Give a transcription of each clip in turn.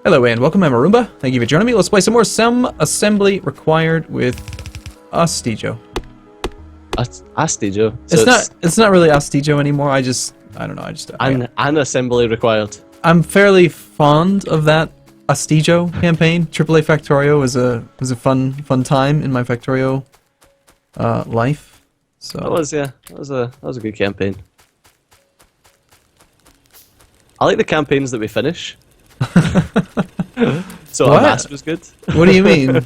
Hello and welcome, I'm Arumba. Thank you for joining me. Let's play some more assembly required with Astijo. Astijo? It's not really Astijo anymore. I don't know. An assembly required. I'm fairly fond of that Astijo campaign. Multiplayer Factorio was a fun time in my Factorio life. So That was that was a good campaign. I like the campaigns that we finish. So What? our mass was good. What do you mean?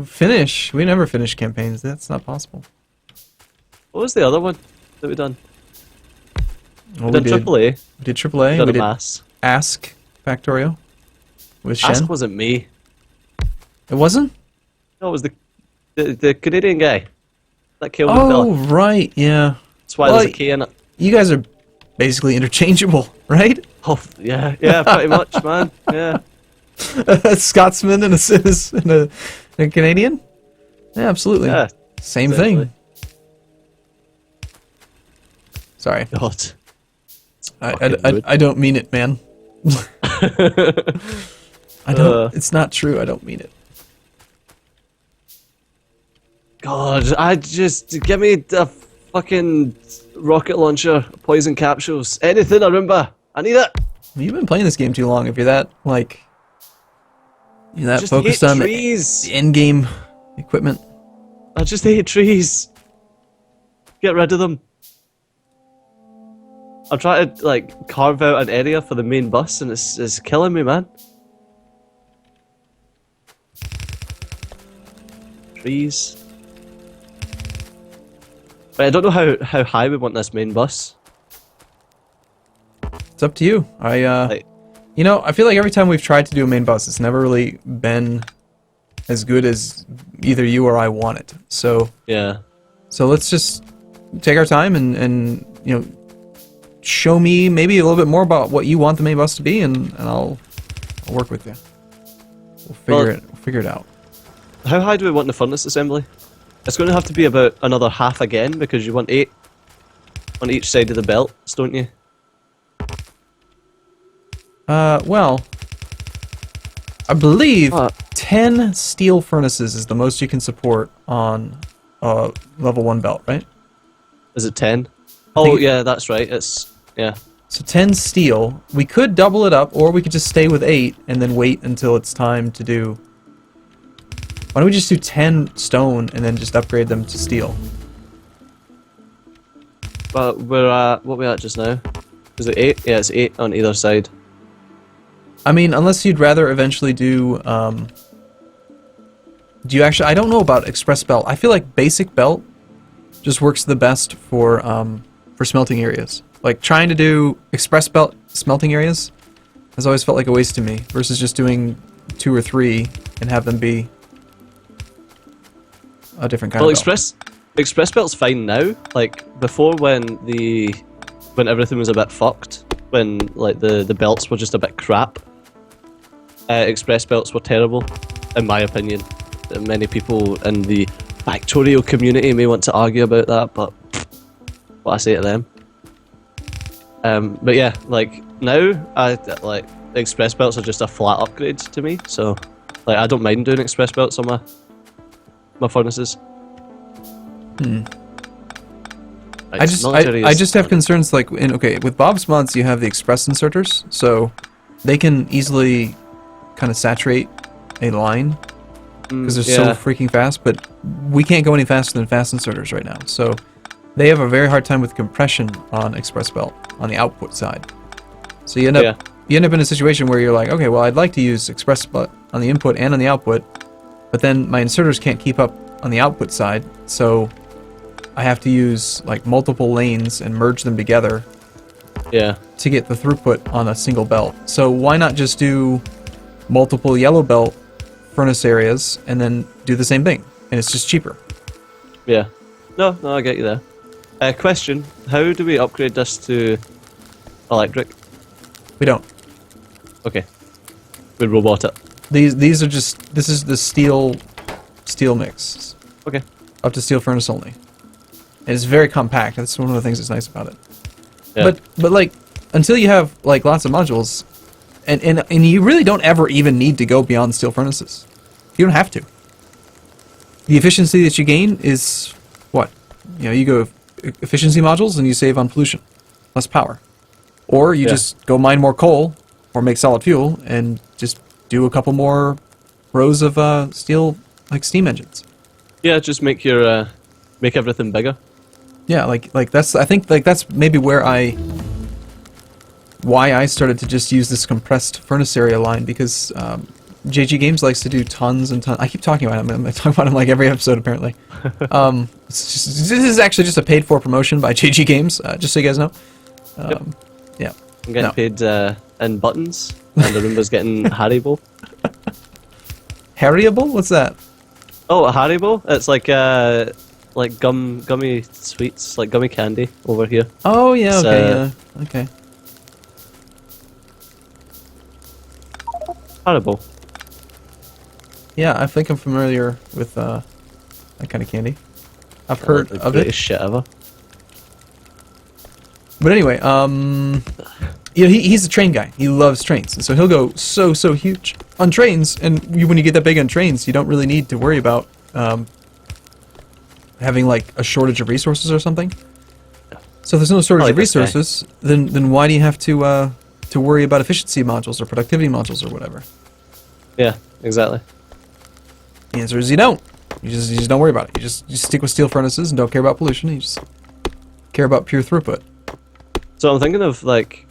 Finish? We never finish campaigns. That's not possible. What was the other one that we done? Well, We done AAA. We did AAA. We done We a did mass. Ask Factorio with Shen. Ask wasn't me. It wasn't? No, it was the Canadian guy that killed the Oh, fella. right, yeah. That's why Well, there's a K in it. You guys are basically interchangeable, right? Oh yeah, pretty much, man. Yeah. A Scotsman and a Canadian? Yeah, absolutely. Yeah. Same essentially. thing. Sorry. God. I don't mean it, man. It's not true. I don't mean it. God, give me a fucking rocket launcher, poison capsules, anything, Arumba. I need it. You've been playing this game too long. If you're that Just focused hate on the trees. in-game equipment. I just hate trees. Get rid of them. I'm trying to like carve out an area for the main bus, and it's killing me, man. Trees. But I don't know how high we want this main bus. It's up to you. You know, I feel like every time we've tried to do a main bus, it's never really been as good as either you or I want it. So Yeah. So let's just take our time and you know, show me maybe a little bit more about what you want the main bus to be, and I'll work with you. We'll figure it out. How high do we want the furnace assembly? It's going to have to be about another half again, because you want 8 on each side of the belts, don't you? Well, I believe What? 10 steel furnaces is the most you can support on a level 1 belt, right? Is it 10? think Oh, it- yeah, that's right. Yeah. So 10 steel. We could double it up, or we could just stay with 8 and then wait until it's time to do... Why don't we just do 10 stone and then just upgrade them to steel? But we're at, what are we at just now? Is it 8? Yeah, it's 8 on either side. I mean, unless you'd rather eventually do you actually... I don't know about express belt. I feel like basic belt just works the best for smelting areas. Like, trying to do express belt smelting areas has always felt like a waste to me, versus just doing 2 or 3 and have them be a different kind Well, of belt. express belt's fine now. Like before, when everything was a bit fucked, when like the belts were just a bit crap. Express belts were terrible, in my opinion. Many people in the Factorio community may want to argue about that, but what I say to them. But yeah, like now, like express belts are just a flat upgrade to me. So, like, I don't mind doing express belts on my furnaces. I just have concerns, like, with Bob's mods you have the express inserters, so they can easily kind of saturate a line because they're so freaking fast, but we can't go any faster than fast inserters right now. So they have a very hard time with compression on express belt on the output side. So you end up in a situation where you're like, okay, well, I'd like to use express belt on the input and on the output, but then my inserters can't keep up on the output side, so I have to use like multiple lanes and merge them together to get the throughput on a single belt. So why not just do multiple yellow belt furnace areas and then do the same thing, and it's just cheaper. Yeah. No, I get you there. Question, how do we upgrade this to electric? We don't. Okay. We robot it. These are just, this is the steel mix. Okay. Up to steel furnace only. And it's very compact. That's one of the things that's nice about it. Yeah. But like, until you have like lots of modules, and you really don't ever even need to go beyond steel furnaces. You don't have to. The efficiency that you gain is what? You know, you go efficiency modules and you save on pollution, less power. Or you just go mine more coal or make solid fuel and just do a couple more rows of steel, like steam engines. Yeah, just make your make everything bigger. Yeah, like that's, I think like that's maybe why I started to just use this compressed furnace area line, because JG Games likes to do tons and tons. I keep talking about him. I talk about him like every episode apparently. This is actually just a paid for promotion by JG Games, just so you guys know. Yeah. I'm getting paid in buttons, and Arumba's getting Haribo. Haribo? What's that? Oh, a Haribo? It's like gummy sweets, like gummy candy over here. Oh yeah, okay, yeah, okay. Haribo. Yeah, I think I'm familiar with that kind of candy. I've heard of it. Greatest shit ever. But anyway, you know, he's a train guy. He loves trains, and so he'll go so huge on trains. And when you get that big on trains, you don't really need to worry about having like a shortage of resources or something. So if there's no shortage of resources, then why do you have to worry about efficiency modules or productivity modules or whatever? Yeah, exactly. The answer is you don't. You just don't worry about it. You just stick with steel furnaces and don't care about pollution. You just care about pure throughput. So I'm thinking of like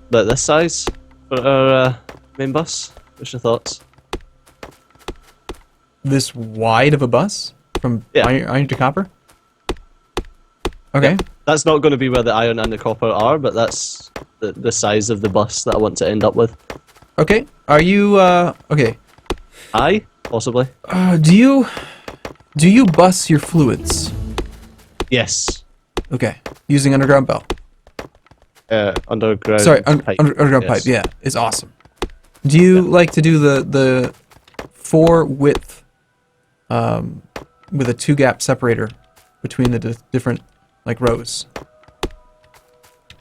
this size for our main bus. What's your thoughts? This wide of a bus from iron to copper? Okay. Yeah. That's not going to be where the iron and the copper are, but that's the size of the bus that I want to end up with. Okay. Are you okay? I possibly. Do you bus your fluids? Yes. Okay. Using underground belt. Underground. Sorry, pipe. underground pipe. Yeah, it's awesome. Do you like to do the 4 width with a 2 gap separator between the different like rows? Do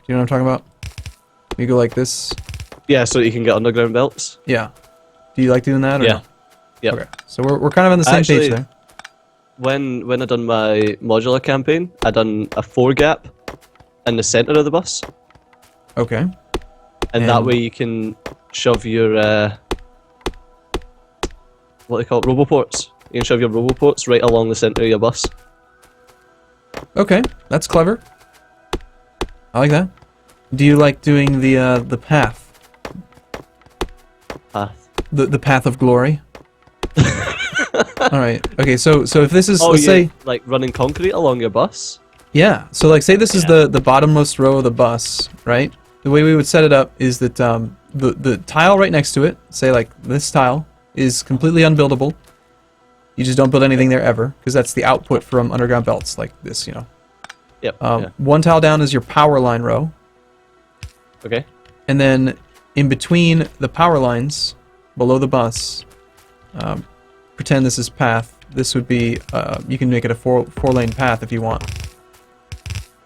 you know what I'm talking about? You go like this. Yeah, so you can get underground belts. Yeah. Do you like doing that? Or Yeah. No? Yeah. Okay. So we're kind of on the same page there. When I done my modular campaign, I done a 4 gap in the center of the bus. Okay. And that way you can shove your what they call it, roboports. You can shove your roboports right along the center of your bus. Okay, that's clever. I like that. Do you like doing the path? Path. The path of glory. All right. Okay. So if this is, let's say, like running concrete along your bus. Yeah. So like, say this is the bottommost row of the bus, right? The way we would set it up is that the tile right next to it, say like this tile, is completely unbuildable. You just don't build anything there ever, because that's the output from underground belts like this, you know. Yep. One tile down is your power line row. Okay. And then in between the power lines, below the bus, pretend this is path. This would be you can make it a four lane path if you want,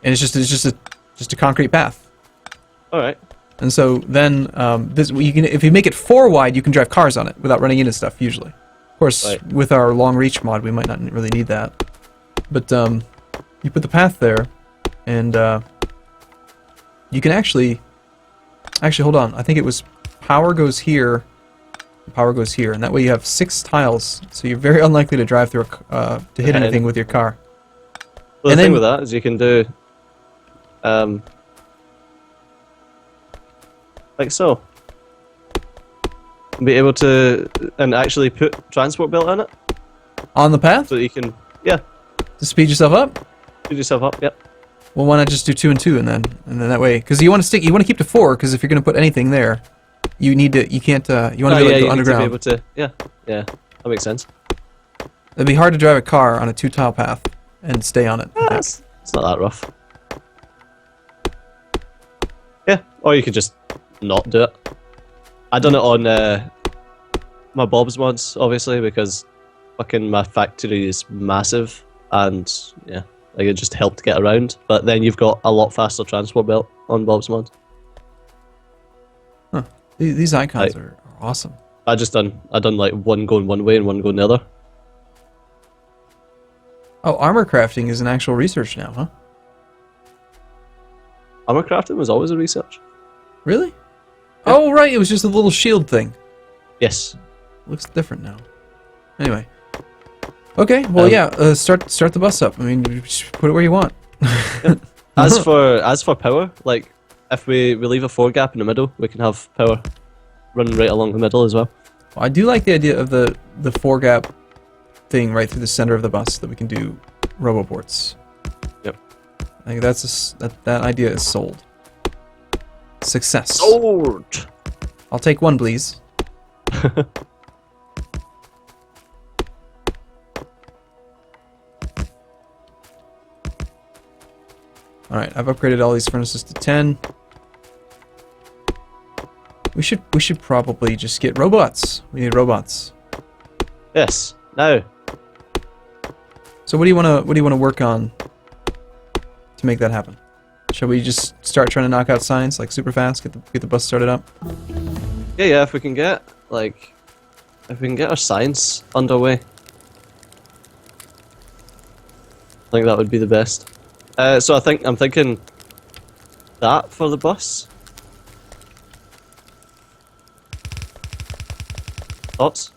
and it's just a concrete path. All right. And so then this you can, if you make it 4 wide, you can drive cars on it without running into stuff usually. Of course, with our long reach mod, we might not really need that. But you put the path there, and you can actually hold on. I think it was power goes here, power goes here, and that way you have 6 tiles. So you're very unlikely to drive through to hit anything with your car. Well, the thing with that is you can do like so. Be able to actually put transport belt on it. On the path? So you can to speed yourself up? Speed yourself up, yep. Well, why not just do 2 and 2 and then that way, because you want to keep to 4, because if you're going to put anything there, you want to be able to go underground. Need to be able to, yeah, that makes sense. It'd be hard to drive a car on a 2 tile path and stay on it. It's not that rough. Yeah, or you could just not do it. I done it on my Bob's mods, obviously, because fucking my factory is massive, and yeah, like it just helped get around. But then you've got a lot faster transport belt on Bob's mod. Huh. These icons are awesome. I done like one going one way and one going the other. Oh, armor crafting is an actual research now, huh? Armor crafting was always a research. Really? Yeah. Oh, right. It was just a little shield thing. Yes. Looks different now. Anyway. Okay. Well, yeah. Start the bus up. I mean, just put it where you want. Yeah. As for power, like if we leave a 4 gap in the middle, we can have power running right along the middle as well. I do like the idea of the 4 gap thing right through the center of the bus that we can do roboports. Yep. I think that idea is sold. Success. Sold. I'll take one, please. Alright, I've upgraded all these furnaces to 10. We should probably just get robots. We need robots. Yes. Now. So what do you wanna work on to make that happen? Shall we just start trying to knock out science like super fast, get the bus started up? Yeah, if we can get our science underway. I think that would be the best. So I'm thinking that for the bus. Thoughts?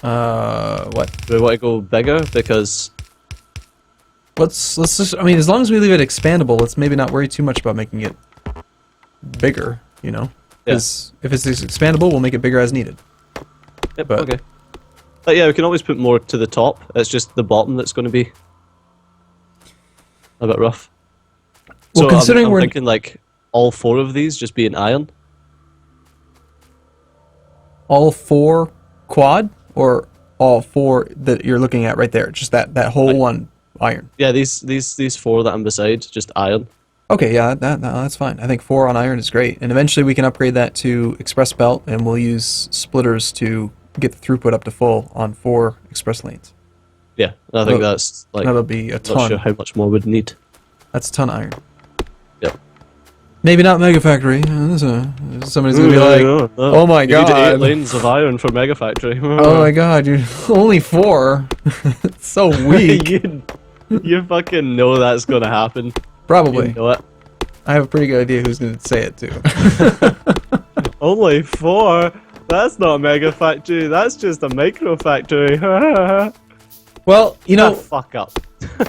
What? Do we want to go bigger? Because let's just, I mean, as long as we leave it expandable, let's maybe not worry too much about making it bigger, you know? Because if it's expandable, we'll make it bigger as needed. Yep, but, okay. But yeah, we can always put more to the top. It's just the bottom that's going to be a bit rough. Well, so considering I'm thinking like all 4 of these just being iron. All 4 quad, or all 4 that you're looking at right there? Just that whole one iron. Yeah, these 4 that I'm beside, just iron. Okay, yeah, that's fine. I think 4 on iron is great, and eventually we can upgrade that to express belt, and we'll use splitters to get the throughput up to full on 4 express lanes. Yeah, I think that's like that'll be a ton. Not sure how much more we'd need. That's a ton of iron. Yep. Maybe not Mega Factory. Somebody's gonna be like, "Oh my god, you need 8 lanes of iron for Mega Factory." Oh my god, you're only 4. It's so weak. you fucking know that's gonna happen. Probably. You know it. I have a pretty good idea who's gonna say it too. Only 4? That's not a Mega Factory. That's just a Micro Factory. Well, you know, fuck up.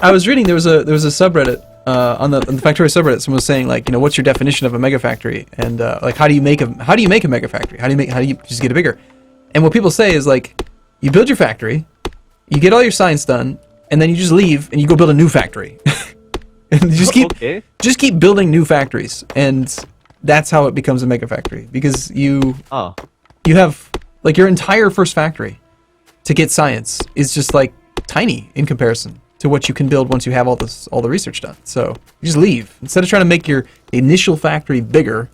I was reading there was a subreddit on the Factorio subreddit. Someone was saying, like, you know, what's your definition of a mega factory, and like how do you make a mega factory? How do you just get it bigger? And what people say is, like, you build your factory, you get all your science done, and then you just leave and you go build a new factory. And you just keep building new factories, and that's how it becomes a mega factory, because you have, like, your entire first factory to get science is just like tiny in comparison to what you can build once you have all the research done. So you just leave. Instead of trying to make your initial factory bigger,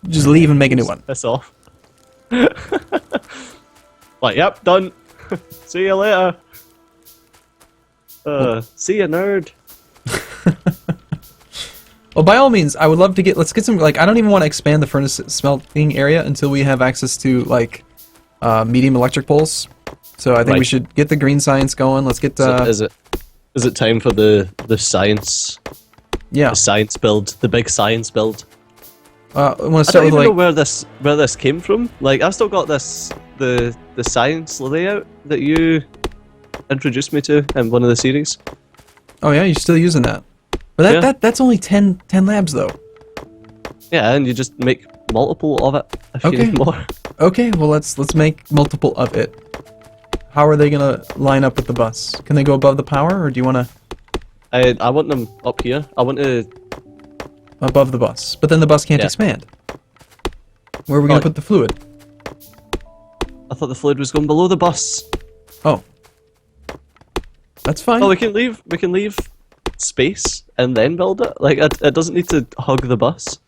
just leave and make a new one. Piss off. Like, yep, done. See you later. See ya, nerd. Well, by all means, I would love to let's get some, like, I don't even want to expand the furnace smelting area until we have access to, like, medium electric poles. So I think we should get the green science going. Let's get Is it time for the science? Yeah. The science build, the big science build. I want to start with, like, know where this came from. Like, I've still got the science layout that you introduced me to in one of the series. Oh yeah, you're still using that. But that's only 10 labs though. Yeah, and you just make multiple of it if you need more. Okay, well let's make multiple of it. How are they gonna line up with the bus? Can they go above the power, or do you wanna? I want them up here. I want to above the bus, but then the bus can't expand. Where are we gonna put the fluid? I thought the fluid was going below the bus. Oh, that's fine. Oh, we can leave space and then build it. Like, it doesn't need to hug the bus.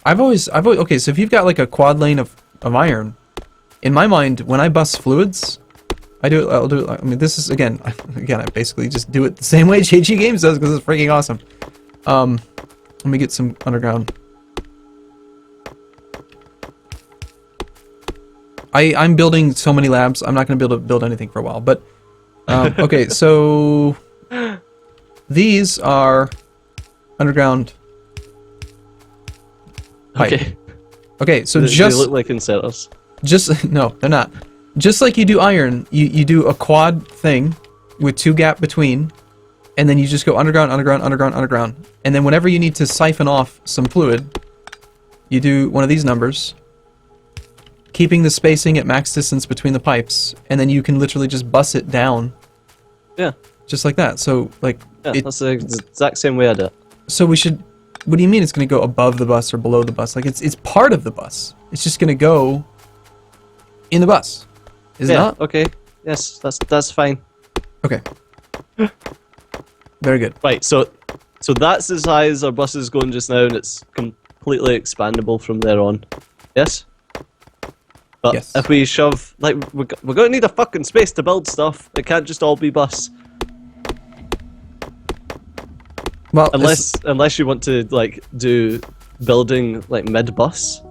I've always okay. So if you've got like a quad lane of iron, in my mind, when I bus fluids, I'll do it. I mean, this is again, I basically just do it the same way JG Games does because it's freaking awesome. Let me get some underground I'm building so many labs. I'm not going to be able to build anything for a while. But okay, so these are underground pipe. Okay. Okay, so they just look like inserters. Just no, they're not. Just like you do iron, you do a quad thing with 2 gap between, and then you just go underground, underground, underground, underground. And then whenever you need to siphon off some fluid, you do one of these numbers, keeping the spacing at max distance between the pipes, and then you can literally just bus it down. Yeah. Just like that. So like that's the exact same way I do it. So we should. What do you mean it's going to go above the bus or below the bus? Like it's part of the bus. It's just going to go in the bus. Is it not? Okay. Yes, that's fine. Okay. Very good. Right. So that's the size our bus is going just now, and it's completely expandable from there on. Yes. But yes. If we shove, like, we're going to need a fucking space to build stuff. It can't just all be bus. Well, unless you want to like do building like mid bus. I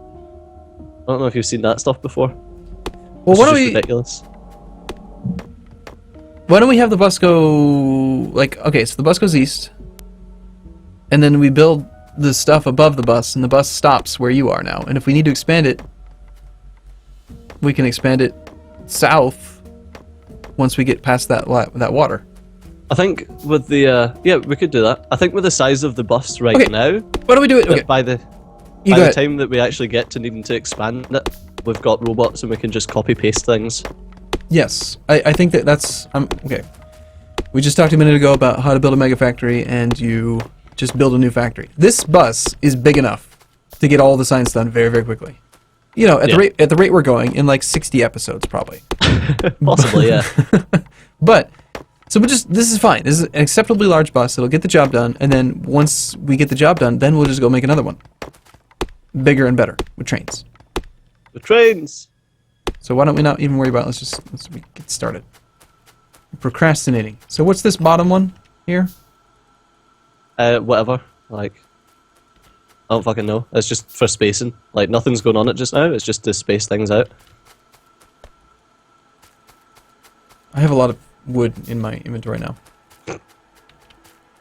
don't know if you've seen that stuff before. Well, why don't we? Ridiculous. Why don't we have the bus go like okay? So the bus goes east, and then we build the stuff above the bus, and the bus stops where you are now. And if we need to expand it, we can expand it south once we get past that water. I think with the yeah, we could do that. I think with the size of the bus right now, why don't we do it? Okay. By the time that we actually get to needing to expand it, we've got robots and we can just copy paste things. Yes, I think that's okay. We just talked a minute ago about how to build a mega factory, and you just build a new factory. This bus is big enough to get all the science done very, very quickly. You know, at the rate we're going, in like 60 episodes probably. Possibly, yeah. But so this is fine. This is an acceptably large bus. It'll get the job done, and then once we get the job done, then we'll just go make another one, bigger and better with trains. The trains. So why don't we not even worry about it? Let's get started. Procrastinating. So what's this bottom one here? Whatever. Like, I don't fucking know. It's just for spacing. Like, nothing's going on it just now. It's just to space things out. I have a lot of wood in my inventory now.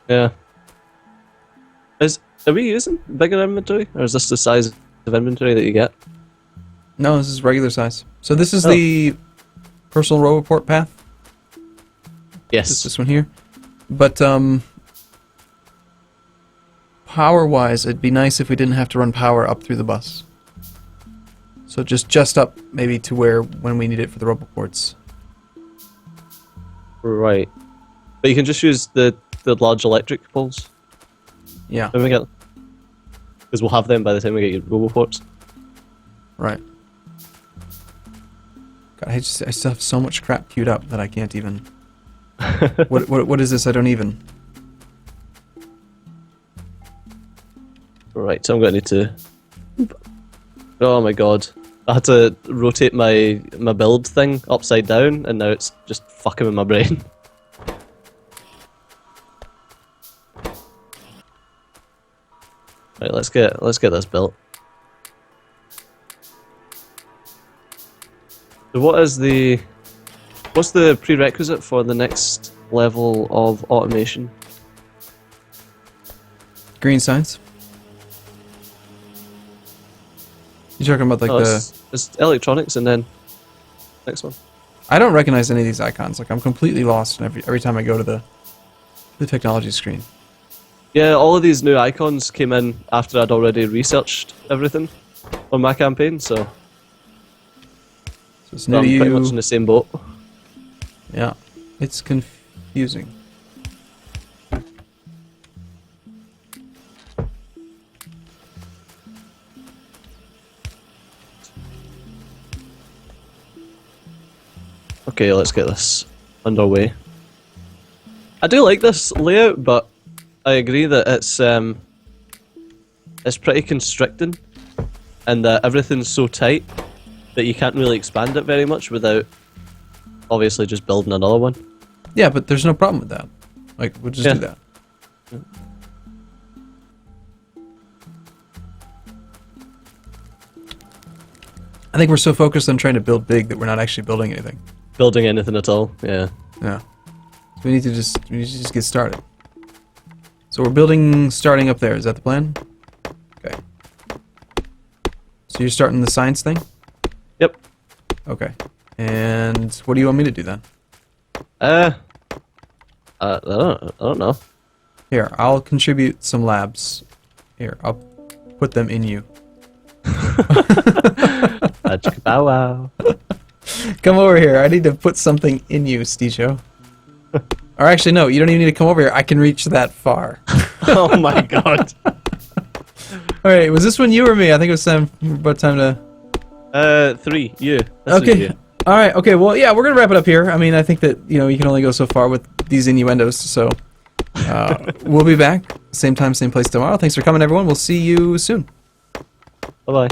Yeah. Are we using bigger inventory, or is this the size of inventory that you get? No, this is regular size. So this is the personal row report path. Yes. This one here. But power-wise, it'd be nice if we didn't have to run power up through the bus. So just up maybe to where when we need it for the roboports. Right. But you can just use the large electric poles. Yeah. When we get, because we'll have them by the time we get your roboports. Right. God, I still have so much crap queued up that I can't even. What is this? I don't even. Right, so I'm going to need to. Oh my god! I had to rotate my build thing upside down, and now it's just fucking with my brain. Right, let's get this built. So what's the prerequisite for the next level of automation? Green signs. You're talking about like it's electronics and then next one. I don't recognize any of these icons. Like I'm completely lost every time I go to the technology screen. Yeah, all of these new icons came in after I'd already researched everything on my campaign, so it's new to I'm you. pretty much in the same boat. Yeah, it's confusing. Okay, let's get this underway. I do like this layout, but I agree that it's pretty constricting, and that everything's so tight that you can't really expand it very much without obviously just building another one. Yeah, but there's no problem with that. Like, we'll just do that. Yeah. And think we're so focused on trying to build big that we're not actually building anything. Building anything at all, yeah. Yeah. So we need to just get started. So we're building, starting up there. Is that the plan? Okay. So you're starting the science thing? Yep. Okay. And what do you want me to do then? I don't know. Here, I'll contribute some labs. Here, I'll put them in you. Bow wow. Come over here. I need to put something in you, Sticho. Or actually, no, you don't even need to come over here. I can reach that far. Oh my god. Alright, was this one you or me? I think it was about time to... 3, you. That's okay. You. Alright, okay, well, yeah, we're gonna wrap it up here. I mean, I think that, you know, you can only go so far with these innuendos, so... we'll be back. Same time, same place tomorrow. Thanks for coming, everyone. We'll see you soon. Bye-bye.